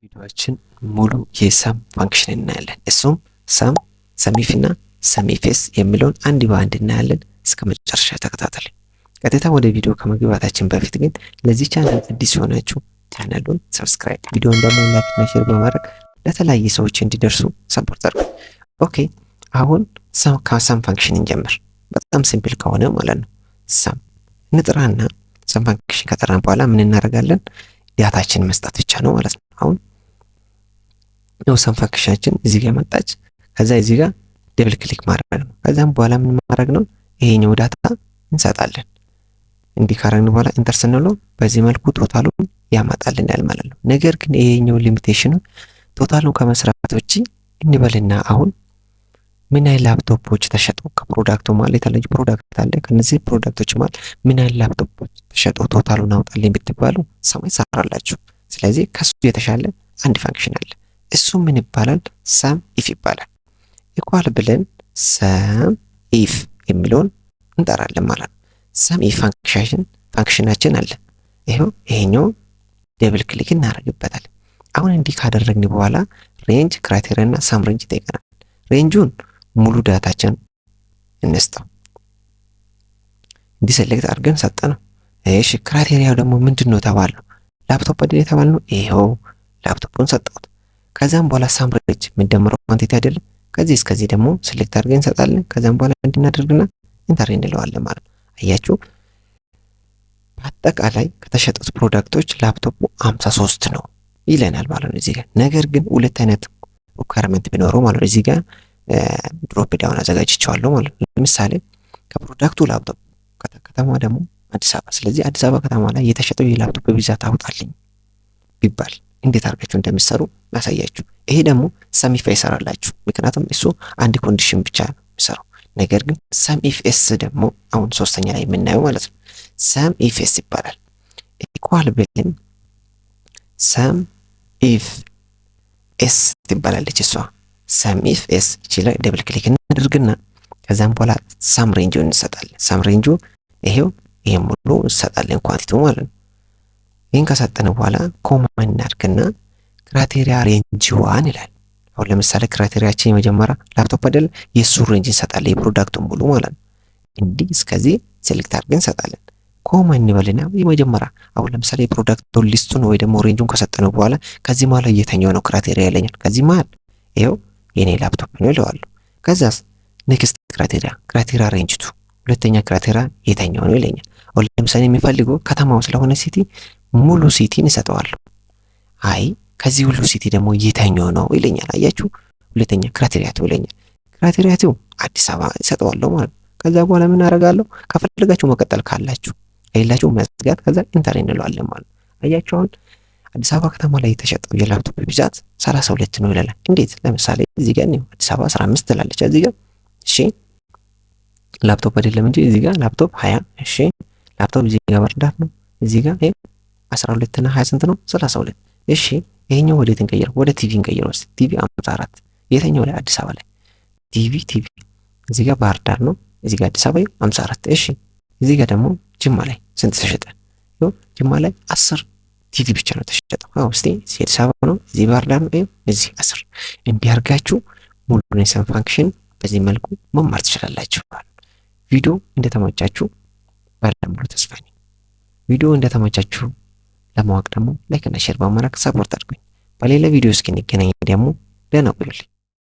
ቪዲዮአችን ሙሉ የሰም ፋንክሽን እናያለን። እሱም ሰም፣ ሰሚፍ እና ሰሚፌስ የሚለውን አንድ በአንድ እናያለን። እስከ መጨረሻ ተከታተሉ። ቀጥታ ወደ ቪዲዮ ከመግባታችን በፊት ግን ለዚህ ቻናል አዲስ የሆናችሁ ቻናሉን ሰብስክራይብ፣ ቪዲዮውን ደግሞ ላይክ እና ሼር በማድረግ ለተለያዩ ሰዎች እንዲደርሱ ሰፖርት አድርጉ። ኦኬ፣ አሁን ከሰም ፋንክሽን እንጀምር። በጣም ሲምፕል ከሆነ ማለት ነው። ሰም እንጥራና ሰም ፋንክሽን ከጠራን በኋላ ምን እናደርጋለን? ዳታችን መስጠት ብቻ ነው ማለት ነው። አሁን ነው ሰም ፋንክሽናችን እዚህ ጋር መጣች። ከዛ እዚህ ጋር ደብል ክሊክ ማድረግ ነው። ከዛም በኋላ ምን ማድረግ ነው? ይሄኛው ዳታ እንሰጣለን። እንዲህ ካረግን በኋላ ኢንተር ስንለው በዚህ መልኩ ቶታሉን ያመጣልናል ማለት ነው። ነገር ግን ይሄኛው ሊሚቴሽኑ ቶታሉን ከመስራት ውጪ እንበልና አሁን ምን ያህል ላፕቶፖች ተሸጡ ከፕሮዳክቱ ማለት የተለያዩ ፕሮዳክት አለ። ከነዚህ ፕሮዳክቶች ማለት ምን ያህል ላፕቶፖች ተሸጡ ቶታሉን አውጣልኝ ብትባሉ ሰማይ ሰራላችሁ። ስለዚህ ከሱ የተሻለ አንድ ፋንክሽን አለ። እሱ ምን ይባላል? ሰም ኢፍ ይባላል። ኢኳል ብለን ሰም ኢፍ የሚለውን እንጠራለን ማለት ነው። ሰም ኢፍ ፋንክሽናችን አለ። ይሄኛው ደብል ክሊክ እናደርግበታል። አሁን እንዲህ ካደረግን በኋላ ሬንጅ፣ ክራይቴሪያ እና ሰም ሬንጅ ይጠይቀናል። ሬንጁን ሙሉ ዳታችን እንስጠው። እንዲህ ሴሌክት አድርገን ሰጠነው። እሺ ክራይቴሪያው ደግሞ ምንድነው ተባልነው? ላፕቶፕ አይደል የተባልነው? ይሄው ላፕቶፑን ሰጠሁት። ከዛም በኋላ ሰም ሬንጅ የምንደምረው ኳንቲቲ አይደለም። ከዚህ እስከዚህ ደግሞ ሴሌክት አድርገን እንሰጣለን። ከዛም በኋላ እንድናደርግና ኢንተር እንለዋለን ማለት ነው። አያችሁ በአጠቃላይ ከተሸጡት ፕሮዳክቶች ላፕቶፑ 53 ነው ይለናል ማለት ነው እዚህ ጋር። ነገር ግን ሁለት አይነት ሪኳየርመንት ቢኖረው ማለት ነው። እዚህ ጋር ድሮፕ ዳውን አዘጋጅቼዋለሁ ማለት ነው። ለምሳሌ ከፕሮዳክቱ ላፕቶፕ ከተማ ደግሞ አዲስ አበባ። ስለዚህ አዲስ አበባ ከተማ ላይ የተሸጠው የላፕቶፕ ብዛት አውጣልኝ ቢባል እንዴት አድርጋችሁ እንደምትሰሩ ላሳያችሁ። ይሄ ደግሞ ሰም ኢፍ ይሰራላችሁ፣ ምክንያቱም እሱ አንድ ኮንዲሽን ብቻ ነው የሚሰራው። ነገር ግን ሰም ኢፍ ኤስ ደግሞ አሁን ሶስተኛ ላይ የምናየው ማለት ነው። ሰም ኢፍ ኤስ ይባላል። ኢኳል ብለን ሰም ኢፍ ኤስ ትባላለች እሷ። ሰም ኢፍ ኤስ እቺ ላይ ደብል ክሊክ እናደርግና ከዛም በኋላ ሰም ሬንጁ እንሰጣለን። ሰም ሬንጁ ይሄው ይሄን ሙሉ እንሰጣለን ኳንቲቲው ማለት ነው። ይሄን ከሰጠን በኋላ ኮማ እናድርግና ክራይቴሪያ ሬንጅ ዋን ይላል። አሁን ለምሳሌ ክራይቴሪያችን የመጀመሪያ ላፕቶፕ አይደል? የሱ ሬንጅ እንሰጣለን የፕሮዳክቱን ሙሉ ማለት ነው። እንዲህ እስከዚህ ሴሌክት አድርገን እንሰጣለን። ኮማ እንበልና የመጀመሪያ አሁን ለምሳሌ የፕሮዳክቱን ሊስቱን ወይ ደግሞ ሬንጁን ከሰጠነው በኋላ ከዚህ መሀል የተኛው ነው ክራይቴሪያ ይለኛል። ከዚህ መሀል ይሄው የኔ ላፕቶፕ ነው ይለዋለሁ። ከዛስ ኔክስት ክራይቴሪያ ሬንጅ ቱ ሁለተኛ ክራይቴሪያ የተኛው ነው ይለኛል። አሁን ለምሳሌ የሚፈልገው ከተማው ስለሆነ ሲቲ ሙሉ ሲቲን እሰጠዋለሁ። አይ ከዚህ ሁሉ ሲቲ ደግሞ የተኛው ነው ይለኛል። አያችሁ ሁለተኛ ክራይቴሪያ ቱ ይለኛል። ክራይቴሪያ ቱ አዲስ አበባ እሰጠዋለሁ ማለት ነው። ከዛ በኋላ ምን አደርጋለሁ? ከፈለጋችሁ መቀጠል ካላችሁ አይላችሁ መዝጋት፣ ከዛ ኢንተር እንለዋለን ማለት ነው። አያችሁ አሁን አዲስ አበባ ከተማ ላይ የተሸጠው የላፕቶፕ ብዛት 32 ነው ይላል። እንዴት? ለምሳሌ እዚህ ጋር ነው አዲስ አበባ 15 ትላለች እዚህ ጋር። እሺ ላፕቶፕ አይደለም እንጂ እዚህ ጋር ላፕቶፕ 20። እሺ ላፕቶፕ እዚህ ጋር ባርዳት ነው እዚህ ጋር 12 እና 20 ስንት ነው? 32። እሺ ይሄኛው ወዴት እንቀይረው? ወደ ቲቪ እንቀይረው። ቲቪ 54 የትኛው ላይ? አዲስ አበባ ላይ ቲቪ እዚህ ጋር ባህር ዳር ነው እዚህ ጋር አዲስ አበባ 54። እሺ እዚህ ጋር ደግሞ ጅማ ላይ ስንት ተሸጠ? ጅማ ላይ 10 ቲቪ ብቻ ነው ተሸጠው። እስቲ አዲስ አበባ ነው እዚህ ባህር ዳር ነው እዚህ 10። እንዲያርጋችሁ ሙሉ የሰም ፋንክሽን በዚህ መልኩ መማር ትችላላችሁ። ቪዲዮ እንደተመቻችሁ ባለሙሉ ተስፋ ነኝ። ቪዲዮ እንደተመቻችሁ ለማወቅ ደግሞ ላይክ እና ሼር በማድረግ ሰፖርት አድርጉኝ። በሌላ ቪዲዮ እስክንገናኝ ደግሞ ደህና ቆዩልኝ።